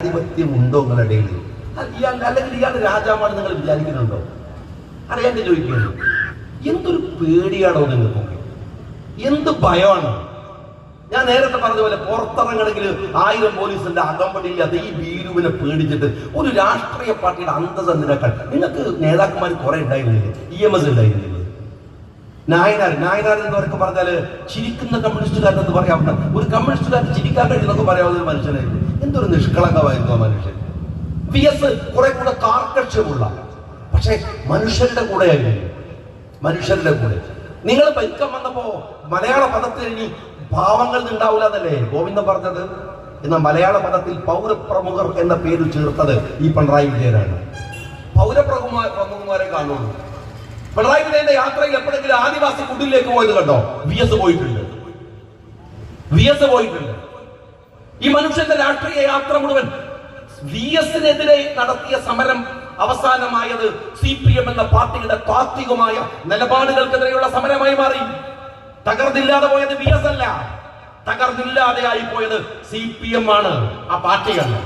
ജനാധിപത്യം ഉണ്ടോ നിങ്ങളുടെ ഇടയിൽ? അല്ലെങ്കിൽ ഇയാൾ രാജാവാണ് നിങ്ങൾ വിചാരിക്കുന്നുണ്ടോ? അറിയാൻ ചോദിക്കുന്നു. എന്തൊരു പേടിയാണോ നിങ്ങൾക്ക്? എന്ത് ഭയമാണ്? ഞാൻ നേരത്തെ പറഞ്ഞ പോലെ പുറത്തിറങ്ങണമെങ്കിൽ 1000 പോലീസിന്റെ അകമ്പടിയില്ലാത്ത ഈ ബീരുവിനെ പേടിച്ചിട്ട് ഒരു രാഷ്ട്രീയ പാർട്ടിയുടെ അന്തസന്നിനേക്കാൾ നിങ്ങൾക്ക് നേതാക്കന്മാർ കുറെ ഉണ്ടായിരുന്നില്ലേ? EMS ഉണ്ടായിരുന്നില്ലേ? നായനാർ എന്നവരൊക്കെ പറഞ്ഞാല് ചിരിക്കുന്ന കമ്മ്യൂണിസ്റ്റുകാരൻ എന്ന് പറയാവുന്ന ഒരു കമ്മ്യൂണിസ്റ്റുകാരൻ ചിരിക്കാൻ കഴിയുന്നൊക്കെ പറയാവുന്ന ഒരു മനുഷ്യനായിരുന്നു. എന്തൊരു നിഷ്കളങ്കമായിരുന്നു ആ മനുഷ്യൻ. VS കുറെ കൂടെ കാർക്കശ്യമുള്ള, പക്ഷെ മനുഷ്യരുടെ കൂടെയായിരുന്നു. മനുഷ്യരുടെ കൂടെ നിങ്ങൾ ഭരിക്കാൻ വന്നപ്പോ മലയാള പദത്തിൽ ഇനി ഭാവങ്ങൾ ഉണ്ടാവില്ല എന്നല്ലേ ഗോവിന്ദൻ പറഞ്ഞത്? എന്നാൽ മലയാള പദത്തിൽ പൗരപ്രമുഖർ എന്ന പേര് ചേർത്തത് ഈ പിണറായി വിജയനാണ്. പൗരപ്രമുഖന്മാരെ കാണുള്ളൂ. പിണറായി വിജയന്റെ യാത്രയിൽ എപ്പോഴെങ്കിലും ആദിവാസി കുടിലേക്ക് പോയത് കണ്ടോ? VS പോയിട്ടുണ്ട്. ഈ മനുഷ്യന്റെ രാഷ്ട്രീയ യാത്ര മുഴുവൻ VSനെതിരെ നടത്തിയ സമരം അവസാനമായത് CPM എന്ന പാർട്ടിയുടെ താത്വികമായ നിലപാടുകൾക്കെതിരെയുള്ള സമരമായി മാറി. തകർന്നില്ലാതെ പോയത് VS അല്ല, തകർന്നില്ലാതെയായി പോയത് CPM ആണ്, ആ പാർട്ടിയാണ്.